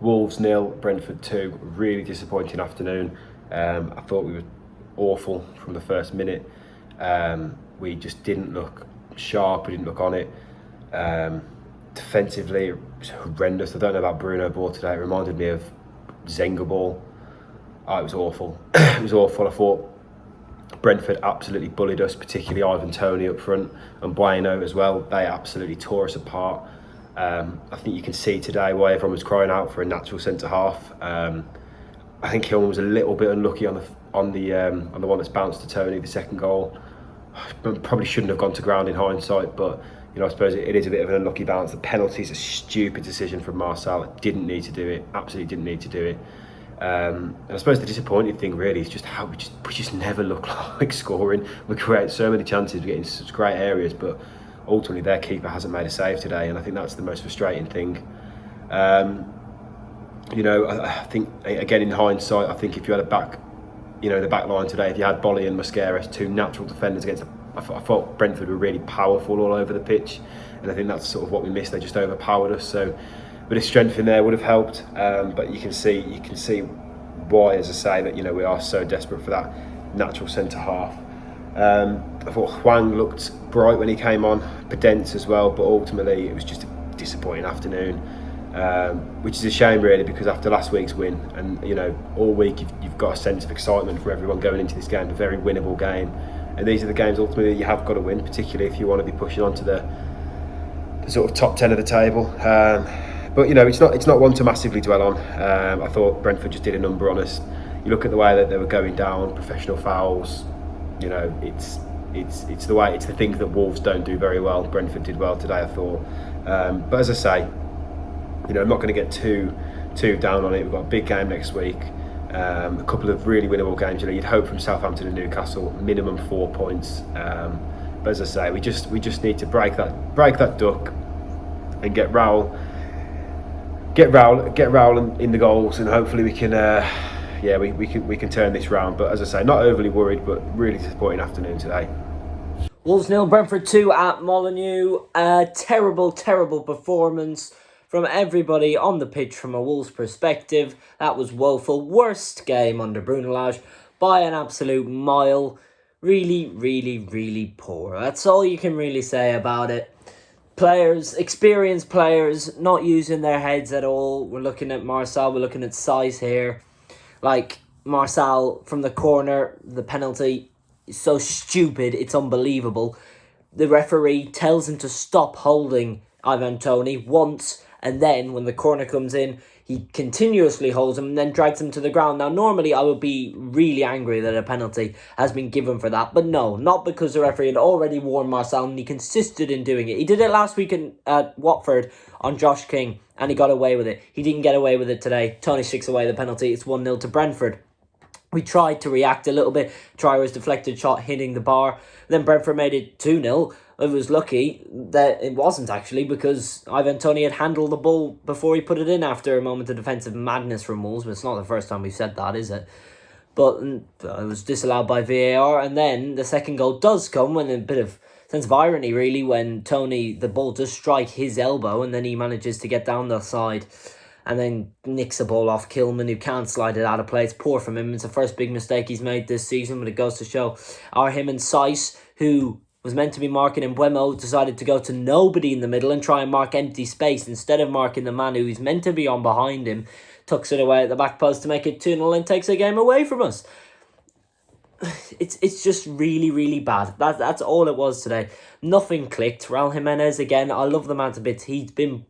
Wolves 0, Brentford 2. Really disappointing afternoon. I thought we were awful from the first minute. We just didn't look sharp. We didn't look on it. Defensively, it was horrendous. I don't know about Bruno ball today. It reminded me of Zenga ball. Oh, it was awful. It was awful. I thought Brentford absolutely bullied us, particularly Ivan Toney up front and Bueno as well. They absolutely tore us apart. I think you can see today why everyone was crying out for a natural centre half. I think Hillman was a little bit unlucky on the one that's bounced to Toney, the second goal. Probably shouldn't have gone to ground in hindsight, but I suppose it is a bit of an unlucky bounce. The penalty is a stupid decision from Marcel. Didn't need to do it. Absolutely didn't need to do it. And I suppose the disappointing thing really is just how we just never look like scoring. We create so many chances, we get into such great areas, but ultimately their keeper hasn't made a save today, and I think that's the most frustrating thing. I think again in hindsight, I think if you had the back line today, if you had Bolly and Mascaras, two natural defenders against I thought Brentford were really powerful all over the pitch, and I think that's sort of what we missed. They just overpowered us. So a bit of strength in there would have helped, but you can see why, as I say, that we are so desperate for that natural centre half. I thought Hwang looked bright when he came on, Pedence as well, but ultimately it was just a disappointing afternoon, which is a shame really, because after last week's win and all week you've got a sense of excitement for everyone going into this game, a very winnable game, and these are the games ultimately that you have got to win, particularly if you want to be pushing on to the sort of top 10 of the table. But it's not one to massively dwell on. I thought Brentford just did a number on us. You look at the way that they were going down, professional fouls. It's the things that Wolves don't do very well. Brentford did well today, I thought. But as I say, I'm not going to get too down on it. We've got a big game next week. A couple of really winnable games. You'd hope from Southampton and Newcastle, minimum 4 points. But as I say, we just need to break that duck and get Raul in the goals, and hopefully we can we can turn this round. But as I say, not overly worried, but really disappointing afternoon today. Wolves 0, Brentford 2 at Molineux. A terrible performance from everybody on the pitch from a Wolves perspective. That was woeful. Worst game under Bruno Lage by an absolute mile. Really poor. That's all you can really say about it. Experienced players, not using their heads at all. We're looking at Marcel, we're looking at size here. Like, Marcel from the corner, the penalty is so stupid, it's unbelievable. The referee tells him to stop holding Ivan Toney once, and then when the corner comes in, he continuously holds him and then drags him to the ground. Now, normally I would be really angry that a penalty has been given for that. But no, not because the referee had already warned Marcel and he consisted in doing it. He did it last week at Watford on Josh King and he got away with it. He didn't get away with it today. Tony sticks away the penalty. It's 1-0 to Brentford. We tried to react a little bit. Traore's deflected shot hitting the bar. Then Brentford made it 2-0. It was lucky that it wasn't actually, because Ivan Toney had handled the ball before he put it in after a moment of defensive madness from Wolves. But it's not the first time we've said that, is it? But it was disallowed by VAR. And then the second goal does come with a bit of sense of irony, really, when Toney, the ball does strike his elbow and then he manages to get down the side and then nicks the ball off Kilman, who can't slide it out of play. It's poor from him. It's the first big mistake he's made this season, but it goes to show him and Saiss, who was meant to be marking him, Mbeumo decided to go to nobody in the middle and try and mark empty space instead of marking the man who he's meant to be on behind him. Tucks it away at the back post to make it 2-0 and takes the game away from us. It's just really bad. That's all it was today. Nothing clicked. Raul Jimenez, again, I love the man to bits. He's been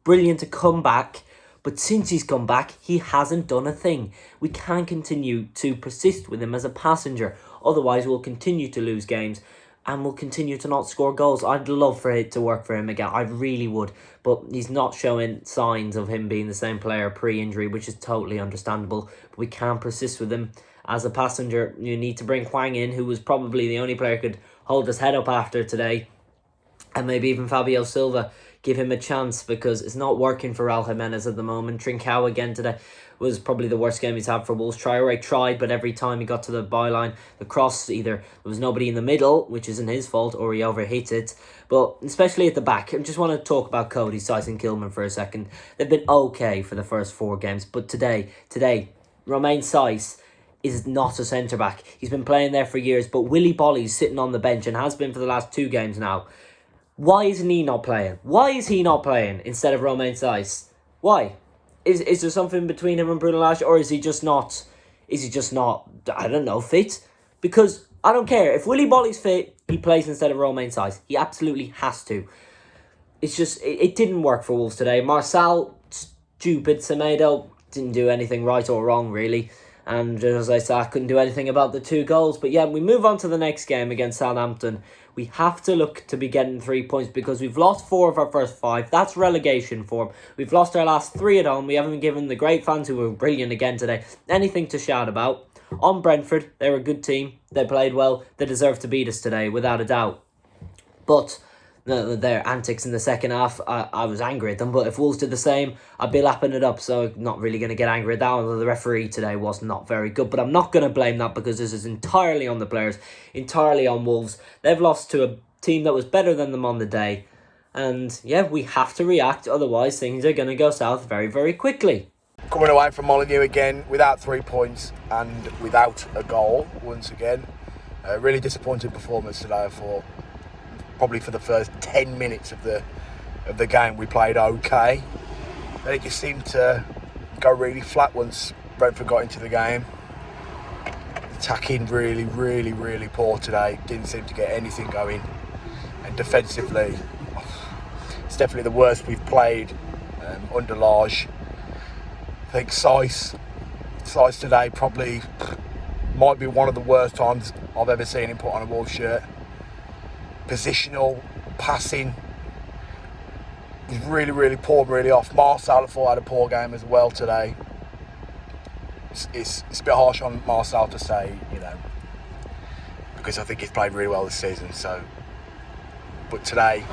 brilliant to come back, but since he's come back, he hasn't done a thing. We can't continue to persist with him as a passenger. Otherwise, we'll continue to lose games and we'll continue to not score goals. I'd love for it to work for him again. I really would. But he's not showing signs of him being the same player pre-injury, which is totally understandable. But we can't persist with him as a passenger. You need to bring Hwang in, who was probably the only player who could hold his head up after today. And maybe even Fabio Silva. give him a chance, because it's not working for Raul Jimenez at the moment. Trincao again today was probably the worst game he's had for Wolves. Traore tried, but every time he got to the byline, the cross, either there was nobody in the middle, which isn't his fault, or he overhit it. But especially at the back, I just want to talk about Cody, Saiss and Kilman for a second. They've been okay for the first 4 games, but today, Romain Saiss is not a centre-back. He's been playing there for years, but Willy Bolly's sitting on the bench and has been for the last 2 games now. Why isn't he not playing? Why is he not playing instead of Romain Saiss? Why? Is there something between him and Bruno Lage, or is he just not, I don't know, fit? Because I don't care. If Willy Bolly's fit, he plays instead of Romain Saiss. He absolutely has to. It's just, it didn't work for Wolves today. Marçal, stupid. Semedo didn't do anything right or wrong, really. And as I said, I couldn't do anything about the 2 goals. But yeah, we move on to the next game against Southampton. We have to look to be getting 3 points, because we've lost 4 of our first 5. That's relegation form. We've lost our last 3 at home. We haven't given the great fans, who were brilliant again today, anything to shout about. On Brentford, they're a good team. They played well. They deserve to beat us today, without a doubt. But their antics in the second half, I was angry at them. But if Wolves did the same, I'd be lapping it up. So not really going to get angry at that. Although the referee today was not very good. But I'm not going to blame that, because this is entirely on the players, entirely on Wolves. They've lost to a team that was better than them on the day. And yeah, we have to react. Otherwise, things are going to go south very, very quickly. Coming away from Molineux again without 3 points and without a goal once again. A really disappointing performance today, I thought. Probably for the first 10 minutes of the game we played okay. Then it just seemed to go really flat once Brentford got into the game. Attacking really, really, really poor today. Didn't seem to get anything going. And defensively, it's definitely the worst we've played under Lage. I think Saiss today probably might be one of the worst times I've ever seen him put on a Wolves shirt. Positional, passing was really, really poor, really off. Marçal, I thought, had a poor game as well today. It's a bit harsh on Marçal to say, because I think he's played really well this season. So, but today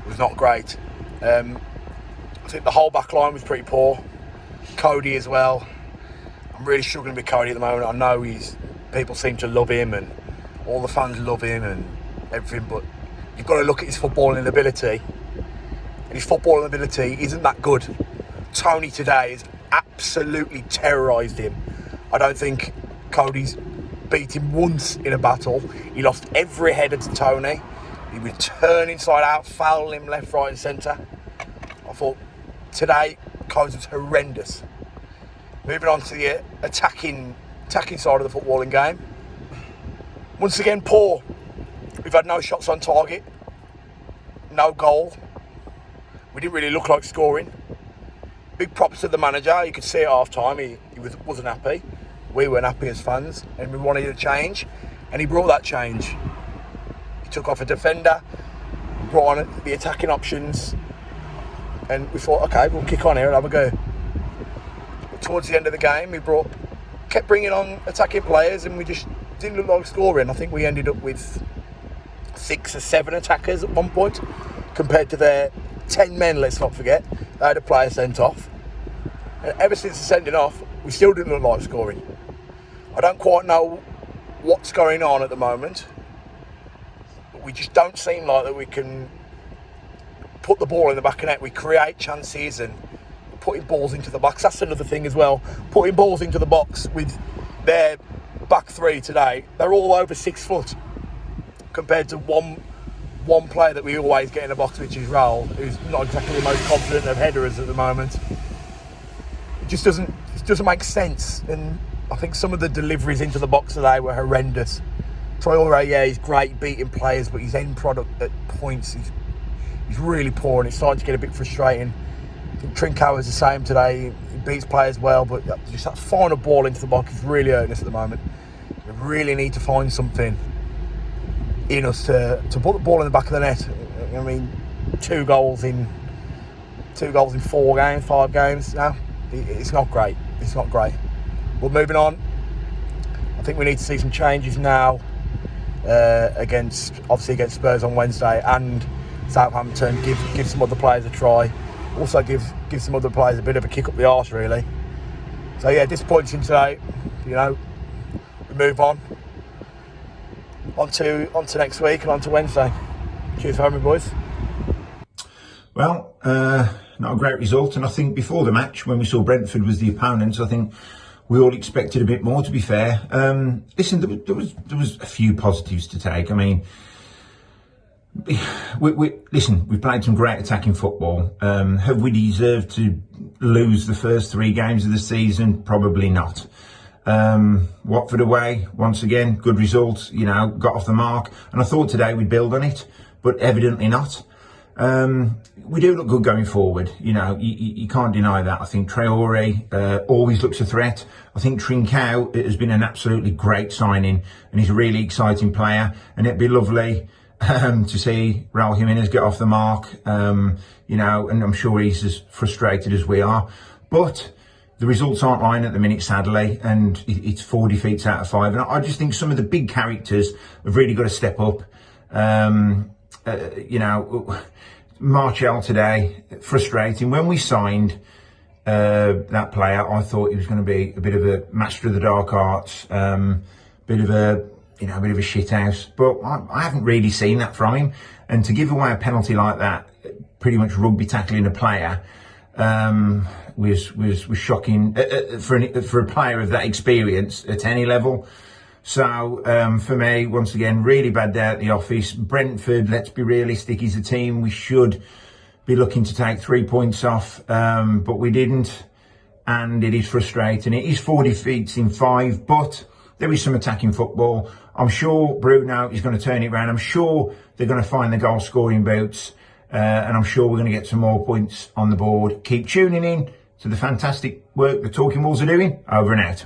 was not great. I think the whole back line was pretty poor. Cody as well. I'm really struggling with Cody at the moment. I know people seem to love him, and all the fans love him and everything, but you've got to look at his footballing ability, and his footballing ability isn't that good. Tony today has absolutely terrorised him. I don't think Cody's beat him once in a battle. He lost every header to Tony. He would turn inside out, foul him left, right and centre. I thought today Cody was horrendous. Moving on to the attacking side of the footballing game. Once again, poor. We've had no shots on target, no goal. We didn't really look like scoring. Big props to the manager. You could see at half time he wasn't happy. We weren't happy as fans, and we wanted a change, and he brought that change. He took off a defender, brought on the attacking options, and we thought, okay, we'll kick on here and have a go. But towards the end of the game, kept bringing on attacking players, and we just didn't look like scoring. I think we ended up with 6 or 7 attackers at one point, compared to their 10 men, let's not forget. They had a player sent off. And ever since the sending off, we still didn't look like scoring. I don't quite know what's going on at the moment, but we just don't seem like that we can put the ball in the back of net. We create chances and putting balls into the box. That's another thing as well. Putting balls into the box with their back 3 today. They're all over 6 foot compared to one player that we always get in the box, which is Raul, who's not exactly the most confident of headers at the moment. It just doesn't make sense, and I think some of the deliveries into the box today were horrendous. Traore, yeah, he's great beating players, but his end product at points, he's really poor, and it's starting to get a bit frustrating. I think Trincao is the same today. He beats players well, but just that final ball into the box is really hurting us at the moment. We really need to find something in us to put the ball in the back of the net. I mean, 2 goals in 4 games, 5 games now. It's not great. It's not great. But moving on, I think we need to see some changes now against Spurs on Wednesday, and Southampton, give some other players a try. Also give some other players a bit of a kick up the arse, really. So yeah, disappointing today. You know, we move on. On to next week and on to Wednesday. Cheers for having me, boys. Well, not a great result, and I think before the match, when we saw Brentford was the opponents, I think we all expected a bit more, to be fair. Listen, there was a few positives to take. I mean, we've played some great attacking football. Have we deserved to lose the first 3 games of the season? Probably not. Watford away, once again, good results, you know, got off the mark. And I thought today we'd build on it, but evidently not. We do look good going forward, you know, you can't deny that. I think Traore always looks a threat. I think Trincao has been an absolutely great signing, and he's a really exciting player, and it'd be lovely to see Raul Jimenez get off the mark, you know, and I'm sure he's as frustrated as we are. But the results aren't lying at the minute, sadly, and it's 4 defeats out of 5. And I just think some of the big characters have really got to step up. You know, Martial today, frustrating. When we signed that player, I thought he was going to be a bit of a master of the dark arts, bit of a shithouse. But I haven't really seen that from him. And to give away a penalty like that, pretty much rugby tackling a player, was shocking for a player of that experience at any level. So for me, once again, really bad day at the office. Brentford, let's be realistic, is a team we should be looking to take 3 points off, but we didn't, and it is frustrating. It is 4 defeats in 5, but there is some attacking football. I'm sure Bruno is going to turn it around. I'm sure they're going to find the goal scoring boots, and I'm sure we're going to get some more points on the board. Keep tuning in to the fantastic work the Talking Wolves are doing. Over and out.